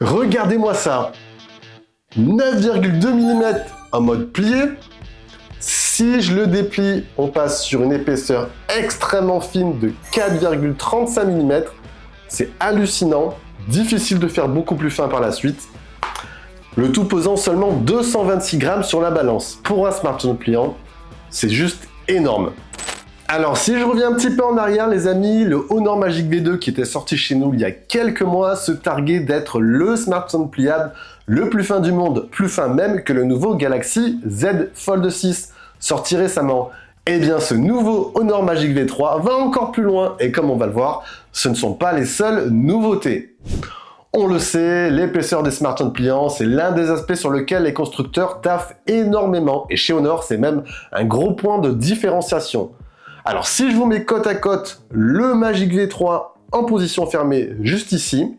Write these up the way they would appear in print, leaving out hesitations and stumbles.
Regardez-moi ça, 9,2 mm en mode plié. Si je le déplie, on passe sur une épaisseur extrêmement fine de 4,35 mm. C'est hallucinant, difficile de faire beaucoup plus fin par la suite. Le tout pesant seulement 226 grammes sur la balance. Pour un smartphone pliant, c'est juste énorme. Alors si je reviens un petit peu en arrière les amis, le Honor Magic V2 qui était sorti chez nous il y a quelques mois se targuait d'être le smartphone pliable le plus fin du monde, plus fin même que le nouveau Galaxy Z Fold 6 sorti récemment. Eh bien ce nouveau Honor Magic V3 va encore plus loin et comme on va le voir, ce ne sont pas les seules nouveautés. On le sait, l'épaisseur des smartphones pliants, c'est l'un des aspects sur lequel les constructeurs taffent énormément et chez Honor c'est même un gros point de différenciation. Alors si je vous mets côte à côte le Magic V3 en position fermée juste ici,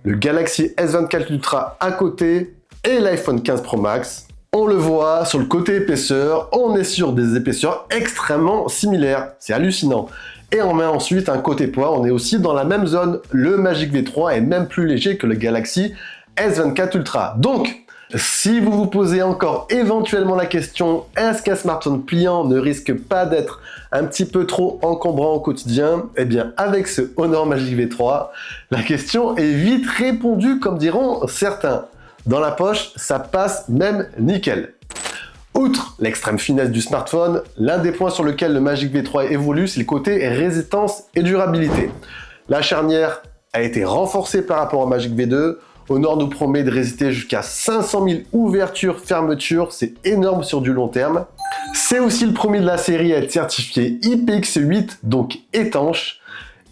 le Galaxy S24 Ultra à côté et l'iPhone 15 Pro Max, on le voit sur le côté épaisseur, on est sur des épaisseurs extrêmement similaires, c'est hallucinant. Et on met ensuite un côté poids, on est aussi dans la même zone, le Magic V3 est même plus léger que le Galaxy S24 Ultra. Donc, si vous vous posez encore éventuellement la question, est-ce qu'un smartphone pliant ne risque pas d'être un petit peu trop encombrant au quotidien? Eh bien, avec ce Honor Magic V3, la question est vite répondue, comme diront certains. Dans la poche, ça passe même nickel. Outre l'extrême finesse du smartphone, l'un des points sur lequel le Magic V3 évolue, c'est le côté résistance et durabilité. La charnière a été renforcée par rapport au Magic V2. Honor nous promet de résister jusqu'à 500 000 ouvertures-fermetures, c'est énorme sur du long terme. C'est aussi le premier de la série à être certifié IPX8, donc étanche.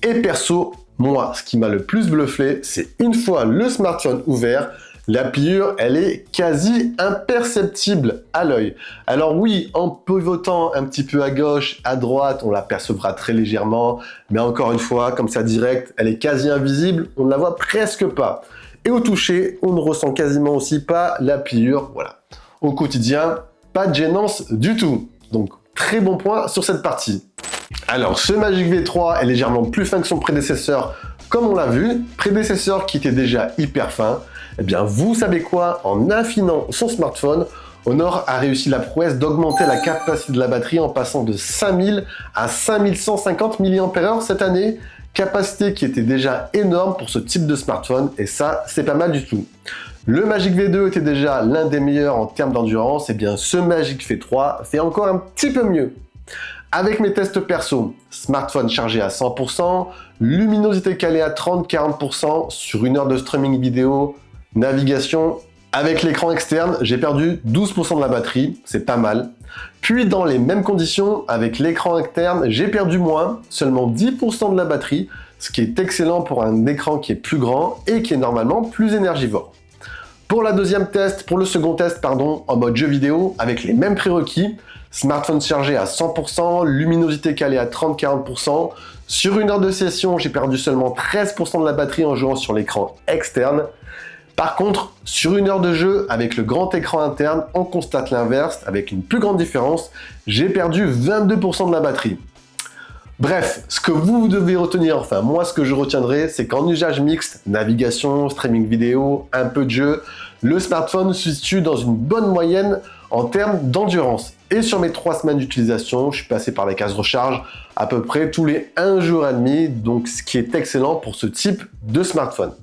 Et perso, moi, ce qui m'a le plus bluffé, c'est une fois le smartphone ouvert, la pliure, elle est quasi imperceptible à l'œil. Alors oui, en pivotant un petit peu à gauche, à droite, on l'apercevra très légèrement, mais encore une fois, comme ça direct, elle est quasi invisible, on ne la voit presque pas. Et au toucher, on ne ressent quasiment aussi pas la pliure. Voilà. Au quotidien, pas de gênance du tout. Donc, très bon point sur cette partie. Alors, ce Magic V3 est légèrement plus fin que son prédécesseur, comme on l'a vu. Prédécesseur qui était déjà hyper fin. Eh bien, vous savez quoi? En affinant son smartphone, Honor a réussi la prouesse d'augmenter la capacité de la batterie en passant de 5000 à 5150 mAh cette année. Capacité qui était déjà énorme pour ce type de smartphone et ça, c'est pas mal du tout. Le Magic V2 était déjà l'un des meilleurs en termes d'endurance, et bien ce Magic V3 fait encore un petit peu mieux. Avec mes tests perso, smartphone chargé à 100%, luminosité calée à 30-40% sur 1 heure de streaming vidéo, navigation. Avec l'écran externe, j'ai perdu 12% de la batterie, c'est pas mal. Puis dans les mêmes conditions, avec l'écran interne, j'ai perdu moins, seulement 10% de la batterie, ce qui est excellent pour un écran qui est plus grand et qui est normalement plus énergivore. Pour le second test, en mode jeu vidéo, avec les mêmes prérequis, smartphone chargé à 100%, luminosité calée à 30-40%, sur 1 heure de session, j'ai perdu seulement 13% de la batterie en jouant sur l'écran externe. Par contre, sur 1 heure de jeu, avec le grand écran interne, on constate l'inverse, avec une plus grande différence, j'ai perdu 22% de la batterie. Bref, ce que vous devez retenir, enfin moi ce que je retiendrai, c'est qu'en usage mixte, navigation, streaming vidéo, un peu de jeu, le smartphone se situe dans une bonne moyenne en termes d'endurance. Et sur mes 3 semaines d'utilisation, je suis passé par la case recharge à peu près tous les 1 jour et demi, donc ce qui est excellent pour ce type de smartphone.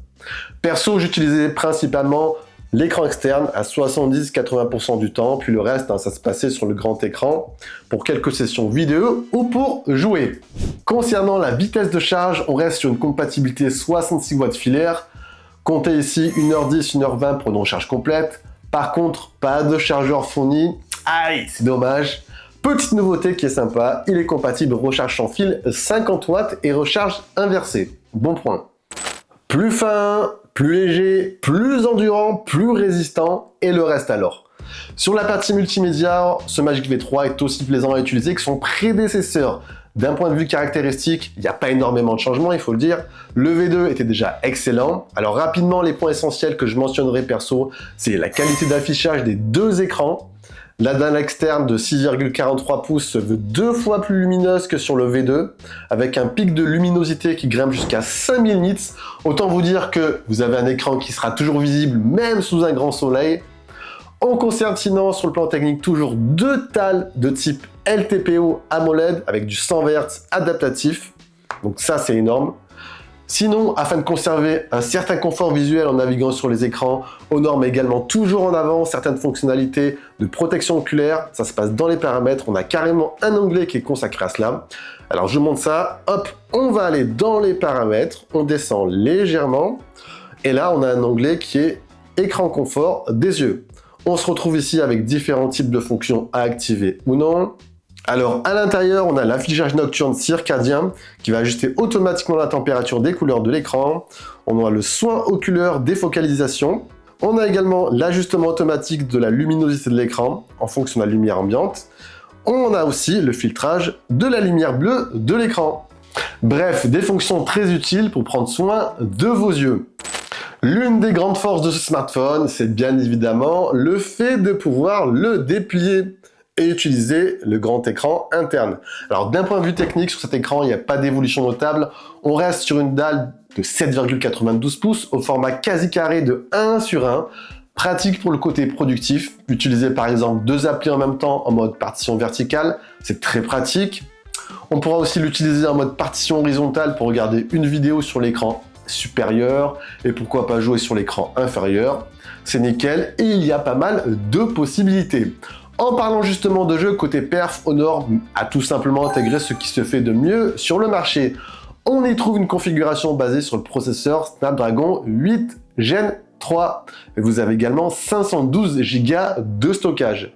Perso, j'utilisais principalement l'écran externe à 70-80% du temps, puis le reste, ça se passait sur le grand écran pour quelques sessions vidéo ou pour jouer. Concernant la vitesse de charge, on reste sur une compatibilité 66 watts filaire. Comptez ici 1h10, 1h20 pour une recharge complète. Par contre, pas de chargeur fourni. Aïe, c'est dommage. Petite nouveauté qui est sympa, il est compatible recharge sans fil 50 watts et recharge inversée. Bon point. Plus fin, plus léger, plus endurant, plus résistant, et le reste alors. Sur la partie multimédia, ce Magic V3 est aussi plaisant à utiliser que son prédécesseur. D'un point de vue caractéristique, il n'y a pas énormément de changements, il faut le dire. Le V2 était déjà excellent. Alors rapidement, les points essentiels que je mentionnerai perso, c'est la qualité d'affichage des 2 écrans. La dalle externe de 6,43 pouces se veut 2 fois plus lumineuse que sur le V2, avec un pic de luminosité qui grimpe jusqu'à 5000 nits. Autant vous dire que vous avez un écran qui sera toujours visible même sous un grand soleil. On conserve sinon sur le plan technique toujours 2 tales de type LTPO AMOLED avec du 100 Hz adaptatif. Donc ça c'est énorme. Sinon, afin de conserver un certain confort visuel en naviguant sur les écrans, Honor met également toujours en avant certaines fonctionnalités de protection oculaire. Ça se passe dans les paramètres. On a carrément un onglet qui est consacré à cela. Alors je monte ça. Hop, on va aller dans les paramètres. On descend légèrement. Et là, on a un onglet qui est écran confort des yeux. On se retrouve ici avec différents types de fonctions à activer ou non. Alors, à l'intérieur, on a l'affichage nocturne circadien qui va ajuster automatiquement la température des couleurs de l'écran. On a le soin oculaire défocalisation. On a également l'ajustement automatique de la luminosité de l'écran en fonction de la lumière ambiante. On a aussi le filtrage de la lumière bleue de l'écran. Bref, des fonctions très utiles pour prendre soin de vos yeux. L'une des grandes forces de ce smartphone, c'est bien évidemment le fait de pouvoir le déplier et utiliser le grand écran interne. Alors d'un point de vue technique, sur cet écran, il n'y a pas d'évolution notable. On reste sur une dalle de 7,92 pouces au format quasi carré de 1:1. Pratique pour le côté productif. Utiliser par exemple 2 applis en même temps en mode partition verticale, c'est très pratique. On pourra aussi l'utiliser en mode partition horizontale pour regarder une vidéo sur l'écran supérieur et pourquoi pas jouer sur l'écran inférieur. C'est nickel et il y a pas mal de possibilités. En parlant justement de jeux, côté perf, Honor a tout simplement intégré ce qui se fait de mieux sur le marché. On y trouve une configuration basée sur le processeur Snapdragon 8 Gen 3. Et vous avez également 512 Go de stockage.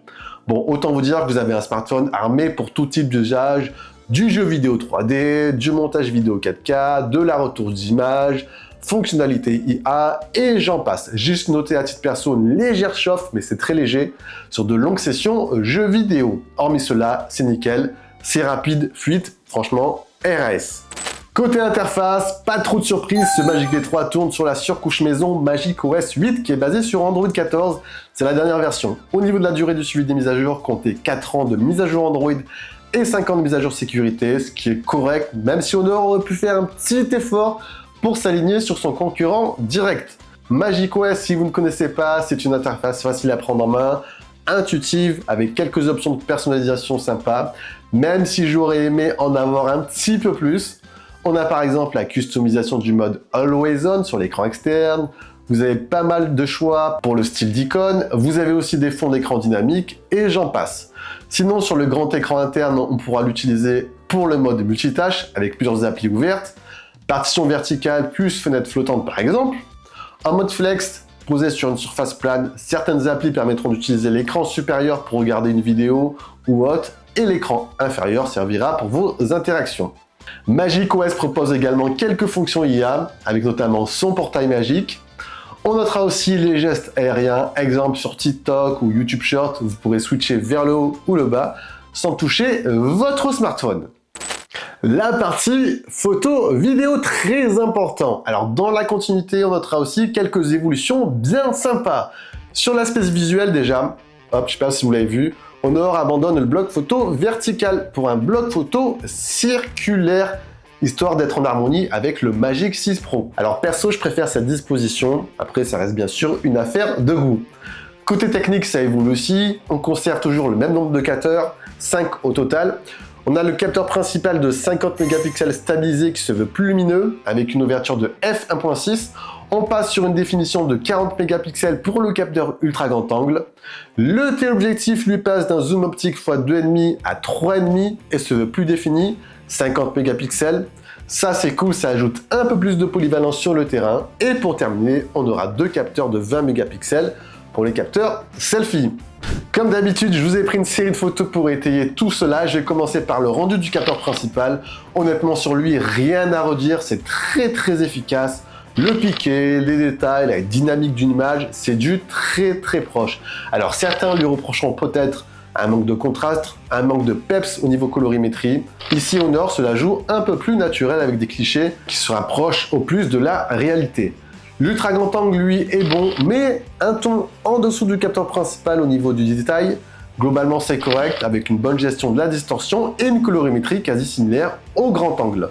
Bon, autant vous dire que vous avez un smartphone armé pour tout type d'usage, du jeu vidéo 3D, du montage vidéo 4K, de la retour d'image, fonctionnalité IA et j'en passe. Juste noter à titre perso une légère chauffe, mais c'est très léger, sur de longues sessions jeux vidéo. Hormis cela, c'est nickel, c'est rapide, fluide, franchement, RAS. Côté interface, pas trop de surprise, ce Magic D3 tourne sur la surcouche maison Magic OS 8 qui est basée sur Android 14, c'est la dernière version. Au niveau de la durée du suivi des mises à jour, comptez 4 ans de mise à jour Android et 5 ans de mise à jour sécurité, ce qui est correct, même si Honor aurait pu faire un petit effort pour s'aligner sur son concurrent direct. Magic OS, si vous ne connaissez pas, c'est une interface facile à prendre en main, intuitive, avec quelques options de personnalisation sympas, même si j'aurais aimé en avoir un petit peu plus. On a par exemple la customisation du mode Always On sur l'écran externe, vous avez pas mal de choix pour le style d'icône, vous avez aussi des fonds d'écran dynamiques, et j'en passe. Sinon, sur le grand écran interne, on pourra l'utiliser pour le mode multitâche, avec plusieurs applis ouvertes, partition verticale plus fenêtre flottante par exemple. En mode flex, posé sur une surface plane, certaines applis permettront d'utiliser l'écran supérieur pour regarder une vidéo ou autre, et l'écran inférieur servira pour vos interactions. Magic OS propose également quelques fonctions IA, avec notamment son portail magique. On notera aussi les gestes aériens, exemple sur TikTok ou YouTube Short, vous pourrez switcher vers le haut ou le bas sans toucher votre smartphone. La partie photo vidéo, très important. Alors dans la continuité, on notera aussi quelques évolutions bien sympas. Sur l'aspect visuel déjà, hop, je sais pas si vous l'avez vu, Honor abandonne le bloc photo vertical pour un bloc photo circulaire, histoire d'être en harmonie avec le Magic 6 Pro. Alors perso, je préfère cette disposition, après ça reste bien sûr une affaire de goût. Côté technique, ça évolue aussi, on conserve toujours le même nombre de capteurs, 5 au total. On a le capteur principal de 50 mégapixels stabilisé qui se veut plus lumineux, avec une ouverture de f1.6. On passe sur une définition de 40 mégapixels pour le capteur ultra grand angle. Le téléobjectif lui passe d'un zoom optique x 2,5 à 3,5 et se veut plus défini, 50 mégapixels. Ça c'est cool, ça ajoute un peu plus de polyvalence sur le terrain. Et pour terminer, on aura 2 capteurs de 20 mégapixels pour les capteurs selfie. Comme d'habitude, je vous ai pris une série de photos pour étayer tout cela. Je vais commencer par le rendu du capteur principal. Honnêtement, sur lui, rien à redire, c'est très efficace. Le piqué, les détails, la dynamique d'une image, c'est du très proche. Alors certains lui reprocheront peut-être un manque de contraste, un manque de peps au niveau colorimétrie. Ici au Nord, cela joue un peu plus naturel avec des clichés qui se rapprochent au plus de la réalité. L'ultra grand angle, lui, est bon, mais un ton en dessous du capteur principal au niveau du détail. Globalement, c'est correct, avec une bonne gestion de la distorsion et une colorimétrie quasi similaire au grand angle.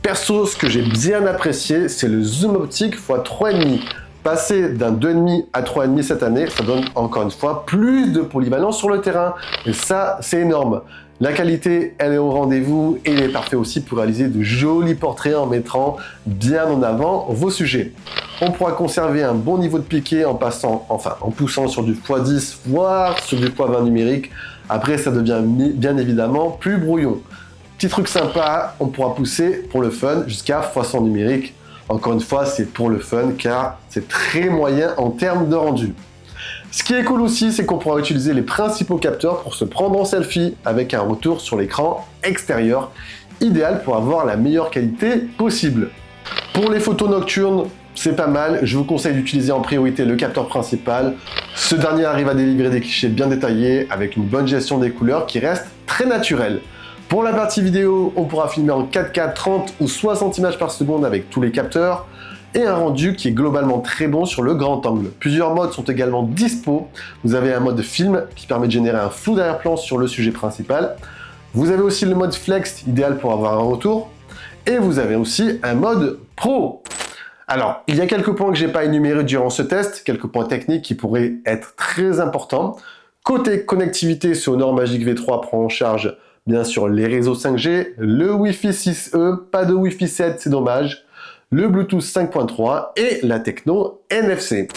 Perso, ce que j'ai bien apprécié, c'est le zoom optique x 3,5. Passer d'un 2,5 à 3,5 cette année, ça donne encore une fois plus de polyvalence sur le terrain. Et ça, c'est énorme. La qualité, elle est au rendez-vous et il est parfait aussi pour réaliser de jolis portraits en mettant bien en avant vos sujets. On pourra conserver un bon niveau de piqué en poussant sur du x10 voire sur du x20 numérique. Après, ça devient bien évidemment plus brouillon. Petit truc sympa, on pourra pousser pour le fun jusqu'à x100 numérique. Encore une fois, c'est pour le fun car c'est très moyen en termes de rendu. Ce qui est cool aussi, c'est qu'on pourra utiliser les principaux capteurs pour se prendre en selfie avec un retour sur l'écran extérieur, idéal pour avoir la meilleure qualité possible. Pour les photos nocturnes, c'est pas mal, je vous conseille d'utiliser en priorité le capteur principal. Ce dernier arrive à délivrer des clichés bien détaillés avec une bonne gestion des couleurs qui reste très naturelle. Pour la partie vidéo, on pourra filmer en 4K 30 ou 60 images par seconde avec tous les capteurs et un rendu qui est globalement très bon sur le grand angle. Plusieurs modes sont également dispo. Vous avez un mode film qui permet de générer un flou d'arrière-plan sur le sujet principal. Vous avez aussi le mode flex, idéal pour avoir un retour. Et vous avez aussi un mode pro. Alors, il y a quelques points que j'ai pas énumérés durant ce test, quelques points techniques qui pourraient être très importants. Côté connectivité, ce Honor Magic V3 prend en charge bien sûr les réseaux 5G, le Wi-Fi 6E, pas de Wi-Fi 7, c'est dommage, le Bluetooth 5.3 et la techno NFC.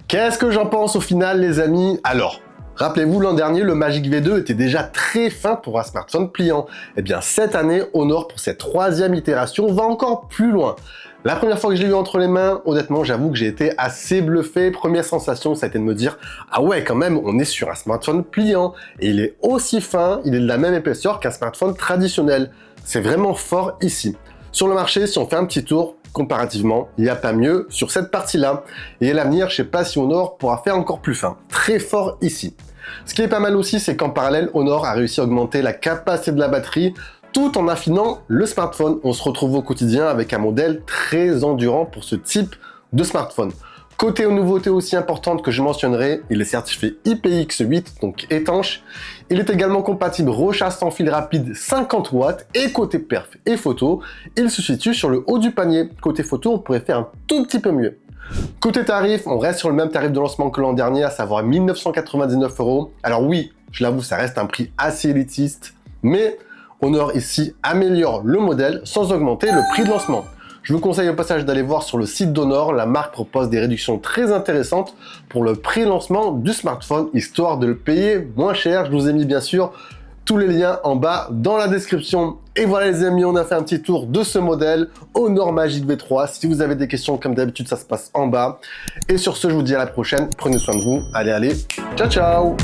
Qu'est-ce que j'en pense au final, les amis? Alors, rappelez-vous, l'an dernier, le Magic V2 était déjà très fin pour un smartphone pliant. Eh bien, cette année, Honor, pour cette 3e itération, va encore plus loin. La première fois que je l'ai eu entre les mains, honnêtement, j'avoue que j'ai été assez bluffé. Première sensation, ça a été de me dire « Ah ouais, quand même, on est sur un smartphone pliant. Et il est aussi fin, il est de la même épaisseur qu'un smartphone traditionnel. C'est vraiment fort ici. » Sur le marché, si on fait un petit tour, comparativement, il n'y a pas mieux sur cette partie-là. Et à l'avenir, je sais pas si Honor pourra faire encore plus fin. Très fort ici. Ce qui est pas mal aussi, c'est qu'en parallèle, Honor a réussi à augmenter la capacité de la batterie tout en affinant le smartphone. On se retrouve au quotidien avec un modèle très endurant pour ce type de smartphone. Côté aux nouveautés aussi importantes que je mentionnerai, il est certifié IPX8, donc étanche. Il est également compatible recharge sans fil rapide 50 watts et côté perf et photo, il se situe sur le haut du panier. Côté photo, on pourrait faire un tout petit peu mieux. Côté tarif, on reste sur le même tarif de lancement que l'an dernier, à savoir 1999 €. Alors oui, je l'avoue, ça reste un prix assez élitiste, mais Honor ici améliore le modèle sans augmenter le prix de lancement. Je vous conseille au passage d'aller voir sur le site d'Honor, la marque propose des réductions très intéressantes pour le prix de lancement du smartphone, histoire de le payer moins cher. Je vous ai mis bien sûr tous les liens en bas dans la description. Et voilà les amis, on a fait un petit tour de ce modèle Honor Magic V3. Si vous avez des questions, comme d'habitude, ça se passe en bas. Et sur ce, je vous dis à la prochaine. Prenez soin de vous. Allez, ciao, ciao!